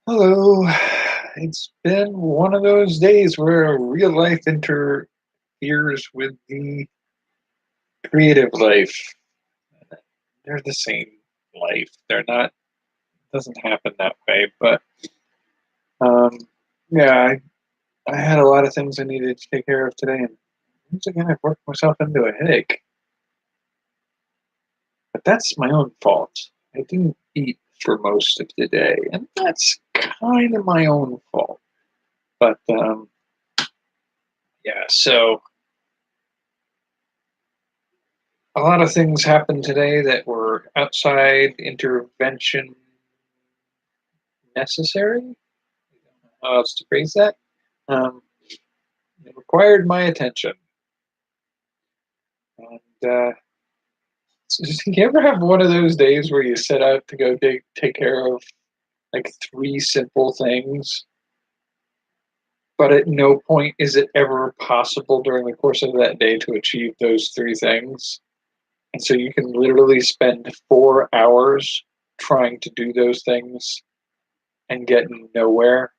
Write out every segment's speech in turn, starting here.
Hello. It's been one of those days where real life interferes with the creative life. They're the same life. They're not, doesn't happen that way. But um, yeah, I had a lot of things I needed to take care of today. And once again, I've worked myself into a headache. But that's my own fault. I didn't eat for most of the day. And that's kind of my own fault. But yeah, so a lot of things happened today that were outside intervention necessary. How else to phrase that? Um, it required my attention. And you ever have one of those days where you set out to go take care of like three simple things, but at no point is it ever possible during the course of that day to achieve those three things? And so you can literally spend 4 hours trying to do those things and get nowhere.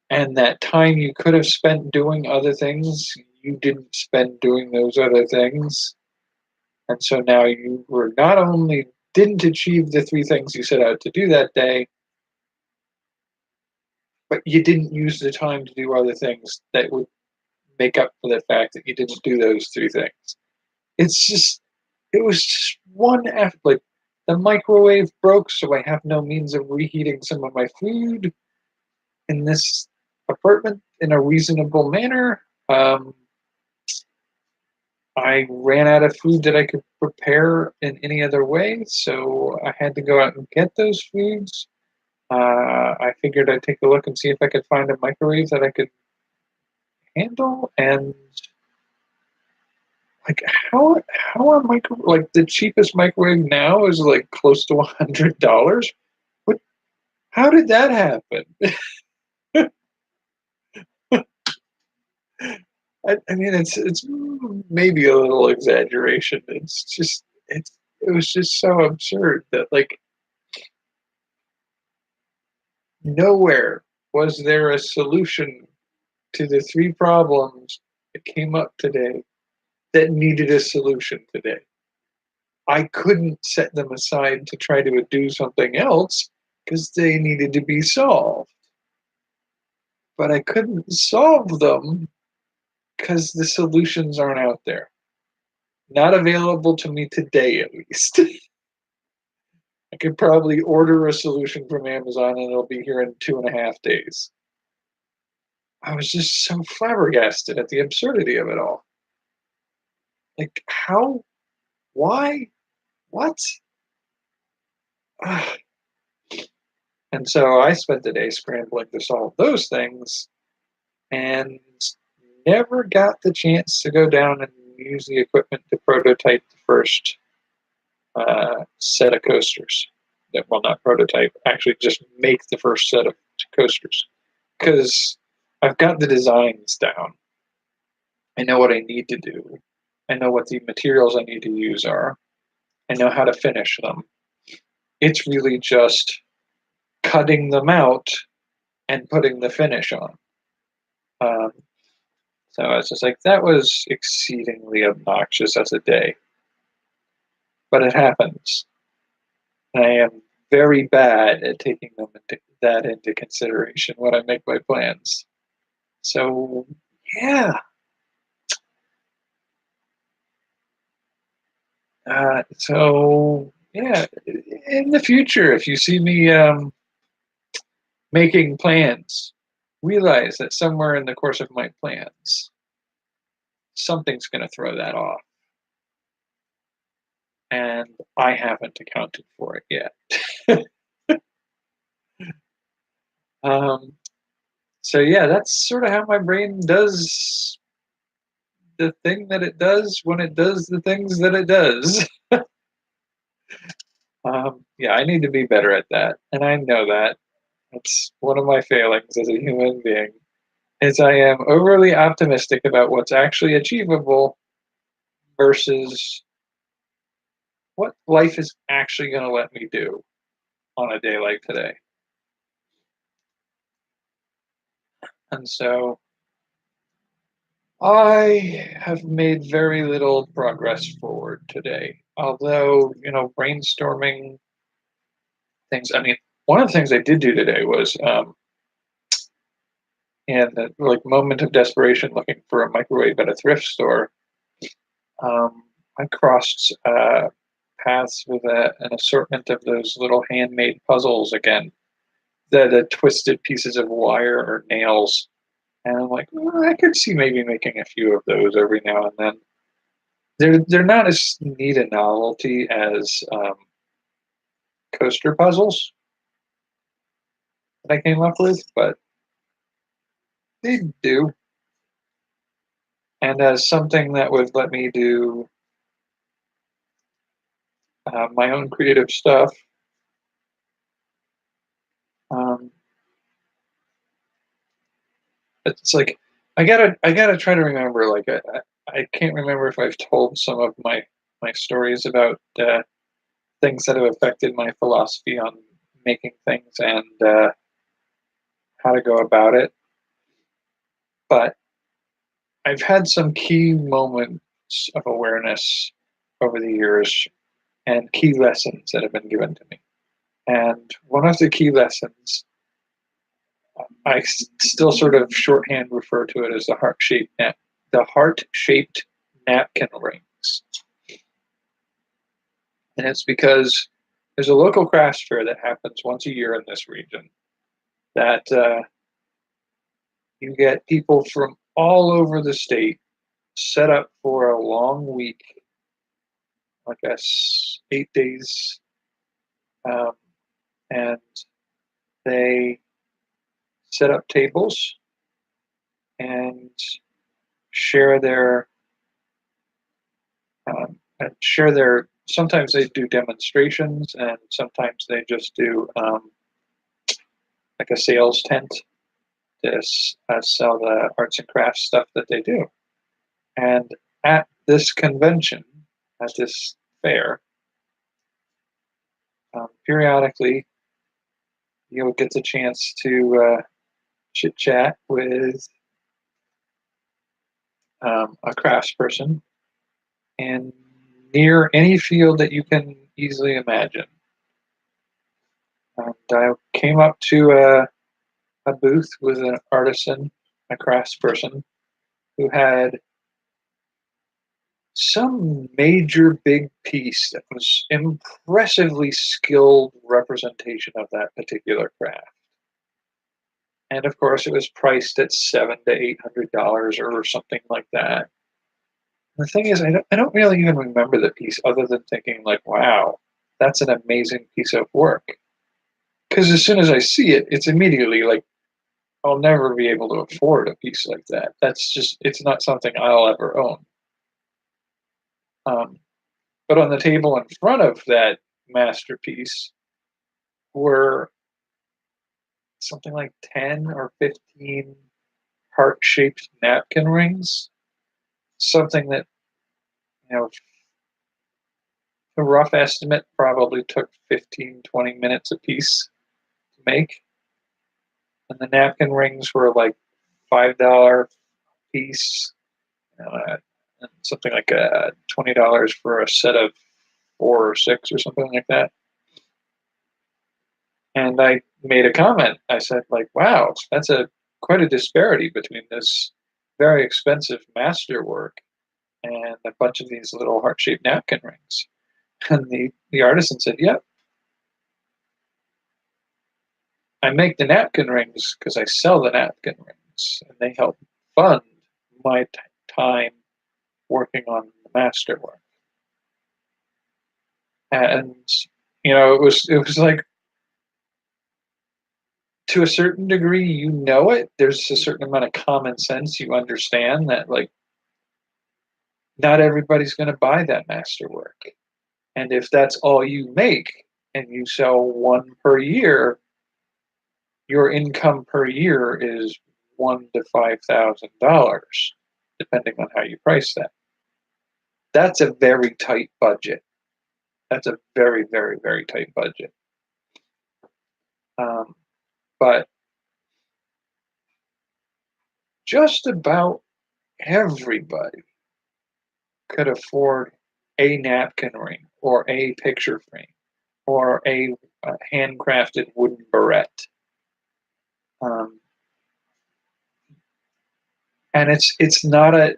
And that time you could have spent doing other things, you didn't spend doing those other things. And so now you were not only didn't achieve the three things you set out to do that day, but you didn't use the time to do other things that would make up for the fact that you didn't do those three things. It's just, it was just one after, like, the microwave broke, so I have no means of reheating some of my food in this apartment in a reasonable manner. I ran out of food that I could prepare in any other way, so I had to go out and get those foods. I figured I'd take a look and see if I could find a microwave that I could handle. And like, how are micro like the cheapest microwave now is like close to $100? What? How did that happen? I mean, it's maybe a little exaggeration. It was just so absurd that like nowhere was there a solution to the three problems that came up today that needed a solution today. I couldn't set them aside to try to do something else because they needed to be solved. But I couldn't solve them because the solutions aren't out there. Not available to me today, at least. I could probably order a solution from Amazon and it'll be here in 2.5 days. I was just so flabbergasted at the absurdity of it all. Like, how? Why? What? Ugh. And so I spent the day scrambling to solve those things and never got the chance to go down and use the equipment to prototype the first set of coasters. Well, not prototype, actually just make the first set of coasters. Because I've got the designs down. I know what I need to do. I know what the materials I need to use are. I know how to finish them. It's really just cutting them out and putting the finish on. Um, so I was just like, that was exceedingly obnoxious as a day, but it happens. I am very bad at taking that into consideration when I make my plans. So yeah, so yeah, in the future, if you see me making plans, realize that somewhere in the course of my plans, something's going to throw that off, and I haven't accounted for it yet. um, so yeah, that's sort of how my brain does the thing that it does when it does the things that it does. Yeah, I need to be better at that, and I know that. That's one of my failings as a human being, is I am overly optimistic about what's actually achievable versus what life is actually going to let me do on a day like today. And so I have made very little progress forward today. Although, brainstorming things, I mean, one of the things I did do today was, in the like moment of desperation looking for a microwave at a thrift store, I crossed paths with an assortment of those little handmade puzzles again, the twisted pieces of wire or nails. And I'm like, "Well, I could see maybe making a few of those every now and then." They're not as neat a novelty as coaster puzzles that I came up with, but they do. And as something that would let me do my own creative stuff, um, it's like I gotta try to remember. Like I can't remember if I've told some of my stories about things that have affected my philosophy on making things and how to go about it. But I've had some key moments of awareness over the years and key lessons that have been given to me. And one of the key lessons, still sort of shorthand refer to it as the heart-shaped napkin rings. And it's because there's a local crafts fair that happens once a year in this region that you get people from all over the state set up for a long week, I guess 8 days, um, and they set up tables and share their share their. Sometimes they do demonstrations, and sometimes they just do like a sales tent to sell the arts and crafts stuff that they do. And at this convention, at this fair, periodically you'll get the chance to chit chat with a craftsperson in near any field that you can easily imagine. And I came up to a booth with an artisan, a craftsperson, who had some major big piece that was impressively skilled representation of that particular craft. And of course, it was priced at $700 to $800 or something like that. The thing is, I don't really even remember the piece other than thinking like, wow, that's an amazing piece of work. Because as soon as I see it, it's immediately like, I'll never be able to afford a piece like that. That's just, it's not something I'll ever own. Um, but on the table in front of that masterpiece were something like 10 or 15 heart shaped napkin rings. Something that, a rough estimate probably took 15-20 minutes a piece to make. And the napkin rings were like $5 piece, and something like $20 for a set of 4 or 6 or something like that. And I made a comment. I said, like, wow, that's a quite a disparity between this very expensive masterwork and a bunch of these little heart-shaped napkin rings. And the artisan said, yep, I make the napkin rings because I sell the napkin rings, and they help fund my time working on the masterwork. And it was like, to a certain degree, there's a certain amount of common sense. You understand that, like, not everybody's going to buy that masterwork, and if that's all you make and you sell one per year, your income per year is $1,000 to $5,000, depending on how you price that. That's a very tight budget. That's a very, very, very tight budget. Um, but just about everybody could afford a napkin ring or a picture frame or a handcrafted wooden barrette. Um, and it's not a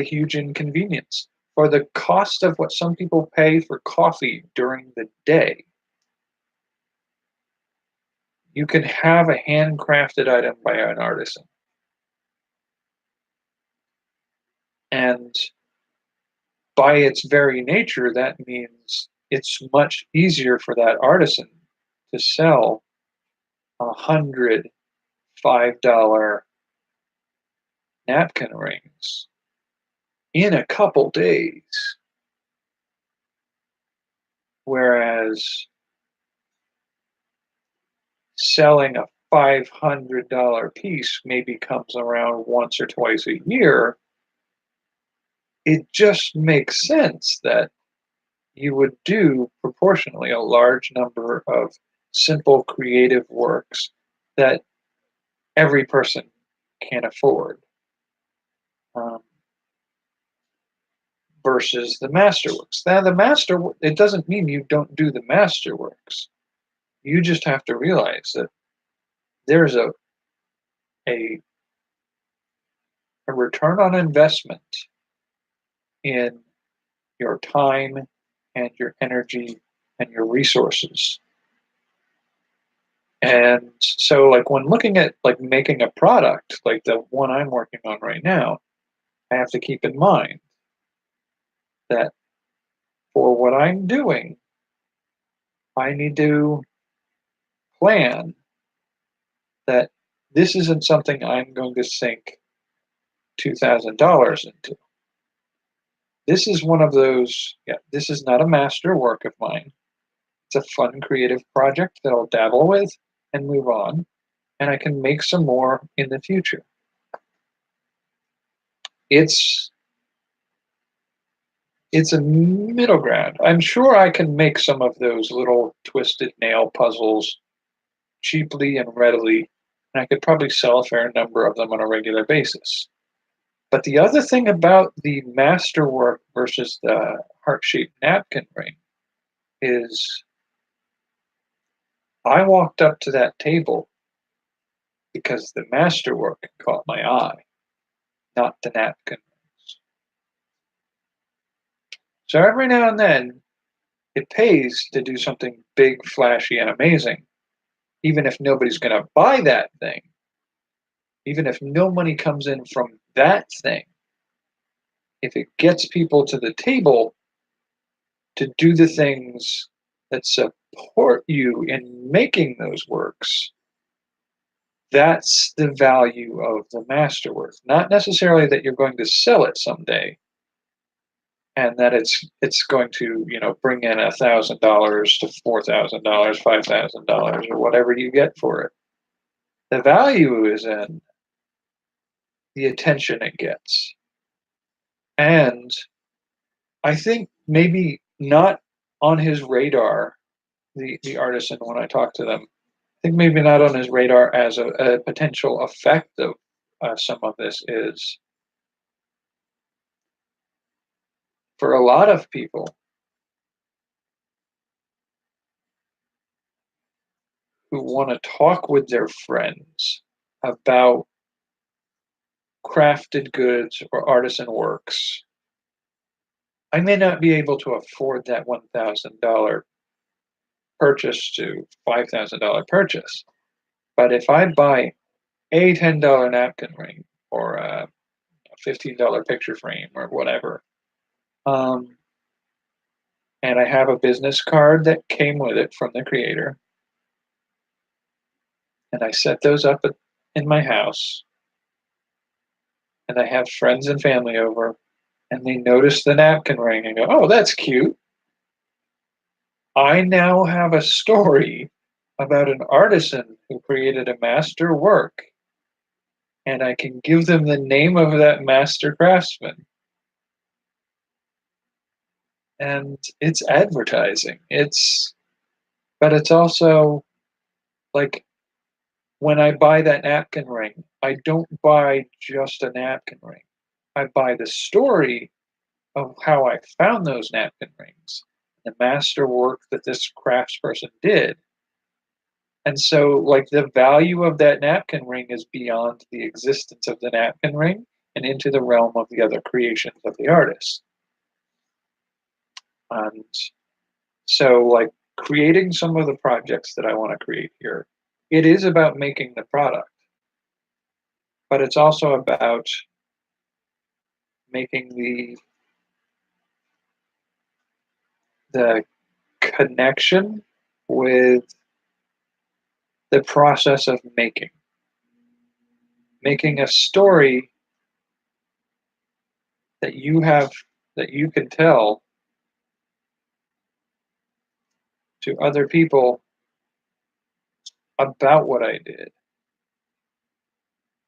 huge inconvenience for the cost of what some people pay for coffee during the day. You can have a handcrafted item by an artisan, and by its very nature, that means it's much easier for that artisan to sell 105 napkin rings in a couple days, whereas selling a $500 piece maybe comes around once or twice a year. It just makes sense that you would do proportionally a large number of simple creative works that every person can afford, um, versus the masterworks. Now, it doesn't mean you don't do the masterworks. You just have to realize that there's a, a return on investment in your time and your energy and your resources. And so, like, when looking at like making a product like the one I'm working on right now, I have to keep in mind that for what I'm doing, I need to plan that this isn't something I'm going to sink $2,000 into. This is one of those, yeah, this is not a master work of mine. It's a fun, creative project that I'll dabble with and move on, and I can make some more in the future. It's it's a middle ground. I'm sure I can make some of those little twisted nail puzzles cheaply and readily, and I could probably sell a fair number of them on a regular basis. But the other thing about the masterwork versus the heart-shaped napkin ring is I walked up to that table because the masterwork caught my eye, not the napkin rings. So every now and then, it pays to do something big, flashy, and amazing, even if nobody's going to buy that thing, even if no money comes in from that thing. If it gets people to the table to do the things that support you in making those works, that's the value of the masterwork. Not necessarily that you're going to sell it someday and that it's going to, bring in $1,000 to $4,000, $5,000, or whatever you get for it. The value is in the attention it gets. And I think maybe not on his radar, the artisan, when I talk to them, I think maybe not on his radar as a potential effect of some of this is for a lot of people who want to talk with their friends about crafted goods or artisan works. I may not be able to afford that $1,000 purchase to $5,000 purchase, but if I buy a $10 napkin ring or a $15 picture frame or whatever, um, and I have a business card that came with it from the creator, and I set those up in my house, and I have friends and family over, and they notice the napkin ring and go, "Oh, that's cute." I now have a story about an artisan who created a master work, and I can give them the name of that master craftsman. And it's advertising. But it's also like when I buy that napkin ring, I don't buy just a napkin ring. I buy the story of how I found those napkin rings, the masterwork that this craftsperson did. And so, like, the value of that napkin ring is beyond the existence of the napkin ring and into the realm of the other creations of the artist. And so, like, creating some of the projects that I want to create here, it is about making the product, but it's also about making the connection with the process of making a story that you have, that you can tell to other people about what I did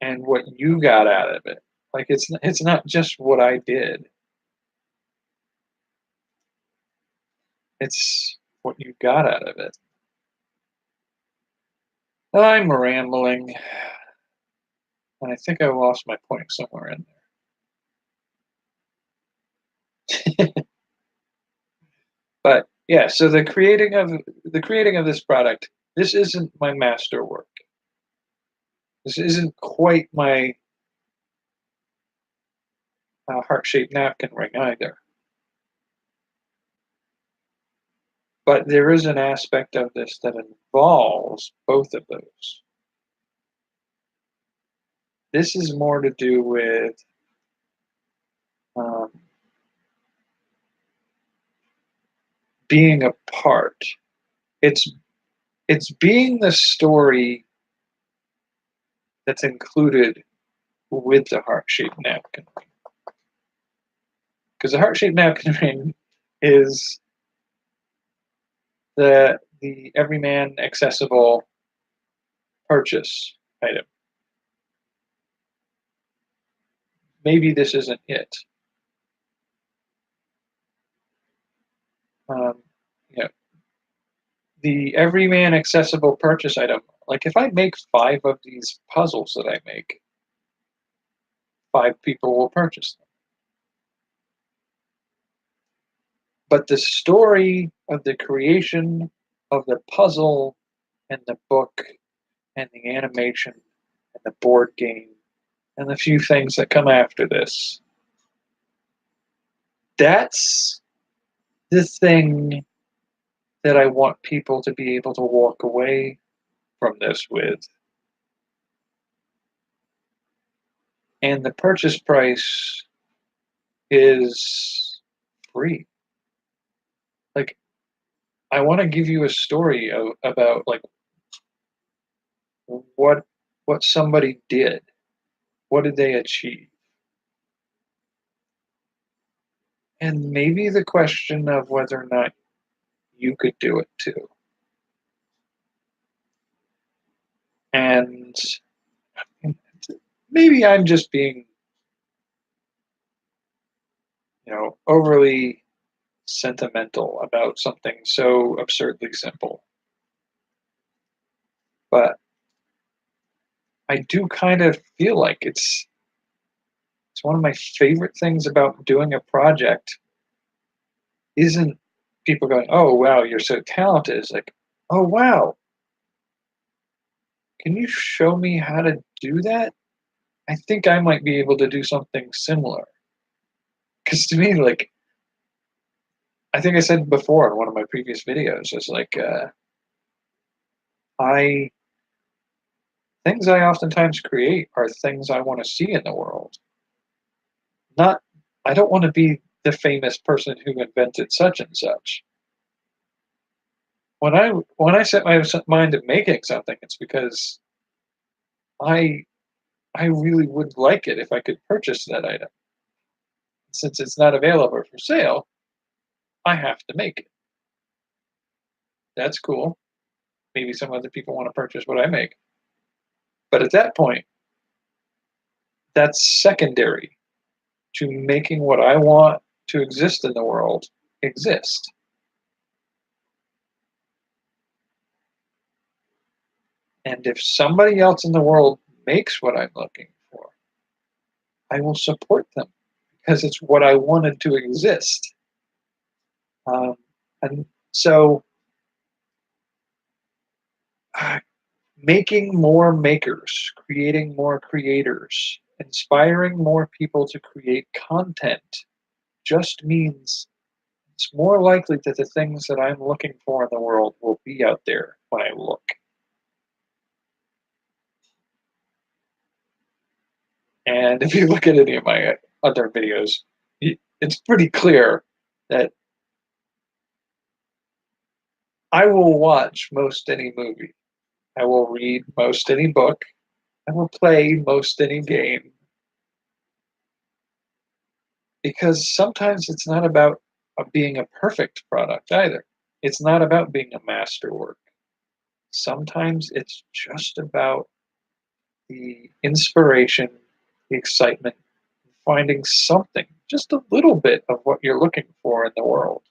and what you got out of it. Like, it's not just what I did, it's what you got out of it. I'm rambling, and I think I lost my point somewhere in there. But yeah, so the creating of this product, this isn't my masterwork. This isn't quite my heart-shaped napkin ring either. But there is an aspect of this that involves both of those. This is more to do with um, being a part. It's it's being the story that's included with the heart-shaped napkin ring. Because the heart-shaped napkin ring is the everyman accessible purchase item. Maybe this isn't it. Um, you know, the everyman accessible purchase item. Like, if I make 5 of these puzzles that I make, 5 people will purchase them. But the story of the creation of the puzzle and the book and the animation and the board game and the few things that come after this, that's the thing that I want people to be able to walk away from this with. And the purchase price is free. Like, I want to give you a story about, like, what what somebody did. What did they achieve? And maybe the question of whether or not you could do it too. And maybe I'm just being, overly sentimental about something so absurdly simple. But I do kind of feel like it's one of my favorite things about doing a project isn't people going, "Oh wow, you're so talented." It's like, "Oh wow, can you show me how to do that? I think I might be able to do something similar." Because to me, like, I think I said before in one of my previous videos, it's like, I things I oftentimes create are things I want to see in the world. Not, I don't want to be the famous person who invented such and such. When I set my mind to making something, it's because I I really would like it if I could purchase that item. Since it's not available for sale, I have to make it. That's cool. Maybe some other people want to purchase what I make. But at that point, that's secondary to making what I want to exist in the world exist. And if somebody else in the world makes what I'm looking for, I will support them because it's what I wanted to exist. Um, and so, uh, making more makers, creating more creators, inspiring more people to create content just means it's more likely that the things that I'm looking for in the world will be out there when I look. And if you look at any of my other videos, it's pretty clear that I will watch most any movie. I will read most any book. I will play most any game. Because sometimes it's not about being a perfect product either. It's not about being a masterwork. Sometimes it's just about the inspiration, the excitement, finding something, just a little bit of what you're looking for in the world.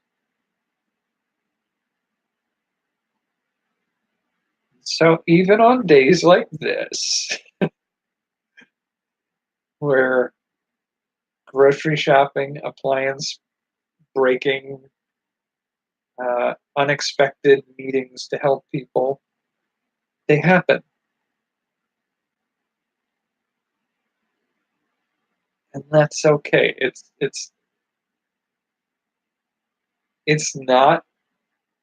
So even on days like this, where grocery shopping, appliance breaking, unexpected meetings to help people, they happen. And that's okay. It's not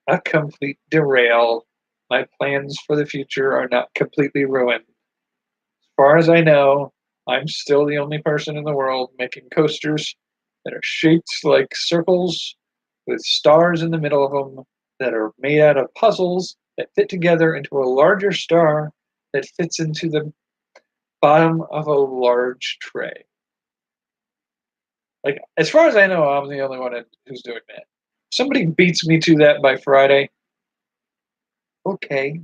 a complete derail. My plans for the future are not completely ruined. As far as I know, I'm still the only person in the world making coasters that are shaped like circles with stars in the middle of them that are made out of puzzles that fit together into a larger star that fits into the bottom of a large tray. Like, as far as I know, I'm the only one who's doing that. Somebody beats me to that by Friday. Okay,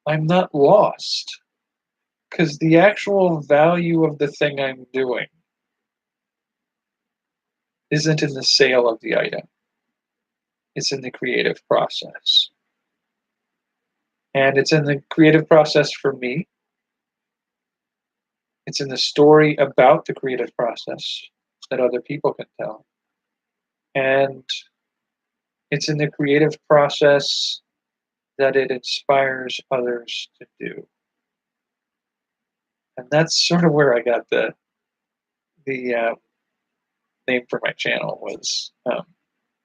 I'm not lost because the actual value of the thing I'm doing isn't in the sale of the item, it's in the creative process. And it's in the creative process for me, it's in the story about the creative process that other people can tell. And it's in the creative process that it inspires others to do. And that's sort of where I got the name for my channel was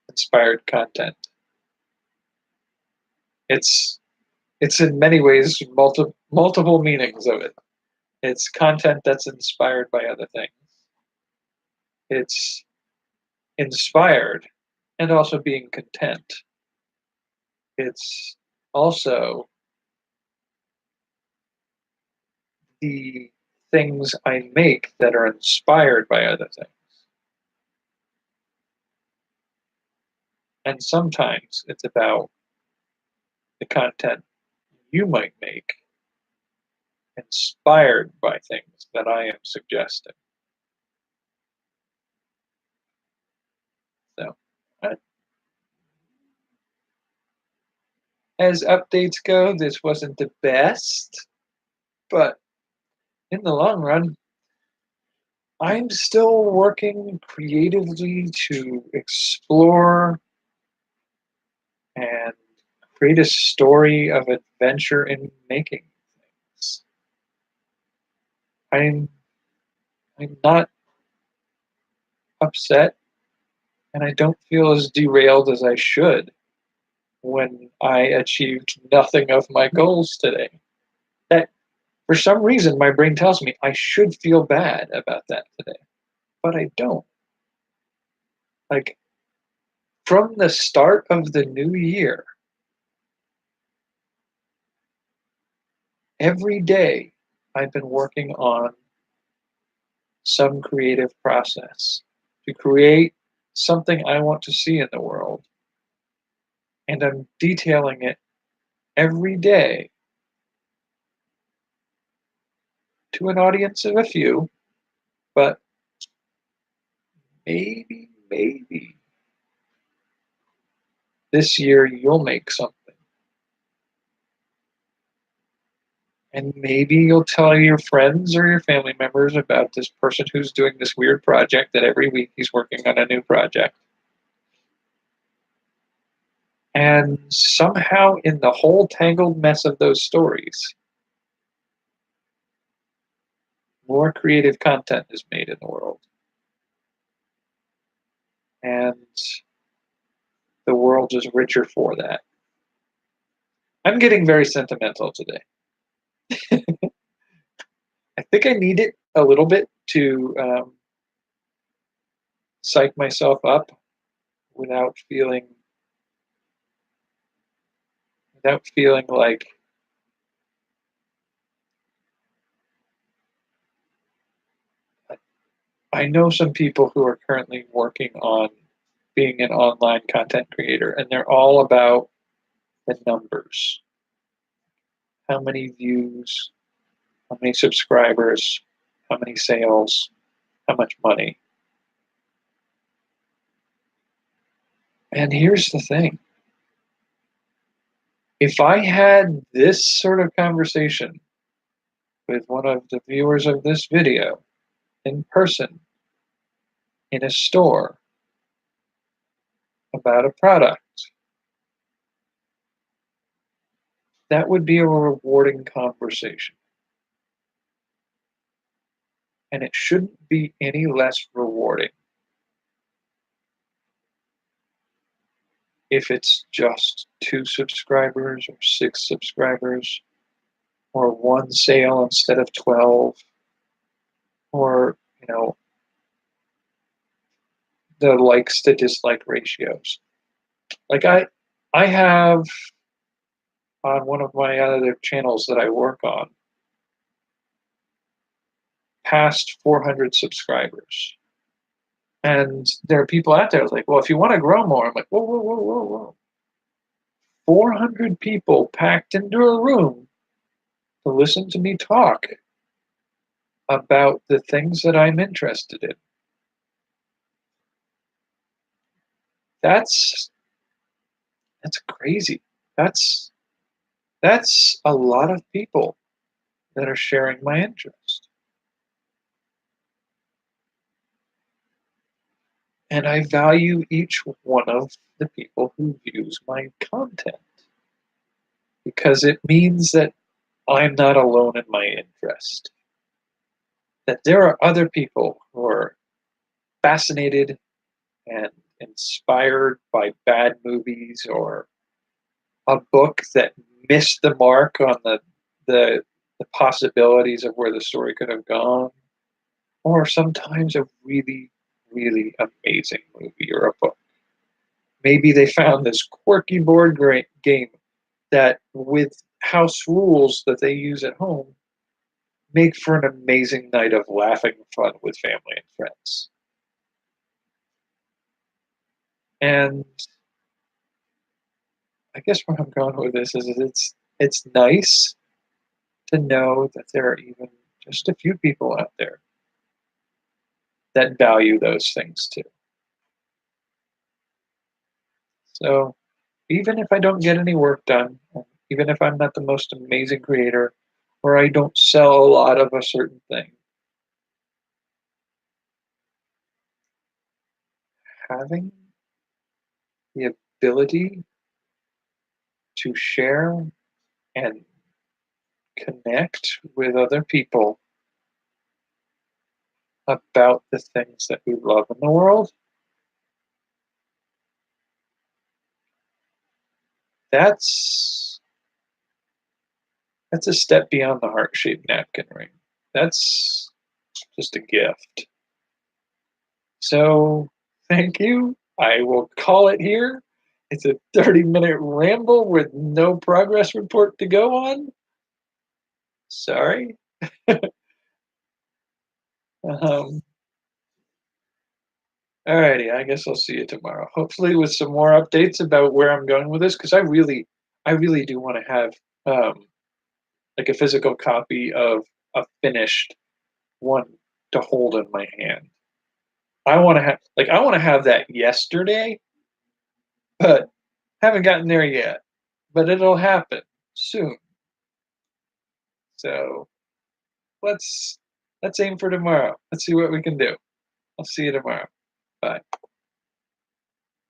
inspired content. It's it's in many ways multiple meanings of it. It's content that's inspired by other things. It's inspired and also being content. It's also the things I make that are inspired by other things. And sometimes it's about the content you might make inspired by things that I am suggesting. So, as updates go, this wasn't the best, but in the long run, I'm still working creatively to explore and create a story of adventure in making things. I'm I'm not upset and I don't feel as derailed as I should when I achieved nothing of my goals today. That for some reason my brain tells me I should feel bad about that today, but I don't. Like from the start of the new year, every day I've been working on some creative process to create something I want to see in the world. And I'm detailing it every day to an audience of a few, but maybe this year you'll make something. And maybe you'll tell your friends or your family members about this person who's doing this weird project that every week he's working on a new project. And somehow, in the whole tangled mess of those stories, more creative content is made in the world. And the world is richer for that. I'm getting very sentimental today. I think I need it a little bit to psych myself up without feeling like I know some people who are currently working on being an online content creator, and they're all about the numbers. How many views, how many subscribers, how many sales, how much money. And here's the thing. If I had this sort of conversation with one of the viewers of this video in person, in a store, about a product, that would be a rewarding conversation. And it shouldn't be any less rewarding if it's just 2 subscribers or 6 subscribers or 1 sale instead of 12 or, the likes to dislike ratios. Like I have on one of my other channels that I work on past 400 subscribers. And there are people out there like, well, if you want to grow more, I'm like, whoa, whoa, whoa, whoa, whoa. 400 people packed into a room to listen to me talk about the things that I'm interested in. That's crazy. That's a lot of people that are sharing my interest. And I value each one of the people who views my content because it means that I'm not alone in my interest. That there are other people who are fascinated and inspired by bad movies or a book that missed the mark on the possibilities of where the story could have gone, or sometimes a really, really amazing movie or a book. Maybe they found this quirky board game that, with house rules that they use at home, make for an amazing night of laughing fun with family and friends. And I guess where I'm going with this is it's nice to know that there are even just a few people out there that value those things too. So even if I don't get any work done, even if I'm not the most amazing creator, or I don't sell a lot of a certain thing, having the ability to share and connect with other people about the things that we love in the world, that's a step beyond the heart-shaped napkin ring. That's just a gift. So thank you. I will call it here. It's a 30-minute ramble with no progress report to go on. Sorry. Um, Alrighty, I guess I'll see you tomorrow. Hopefully with some more updates about where I'm going with this, because I really do want to have like a physical copy of a finished one to hold in my hand. I want to have that yesterday, but haven't gotten there yet. But it'll happen soon. So let's aim for tomorrow. Let's see what we can do. I'll see you tomorrow. Bye.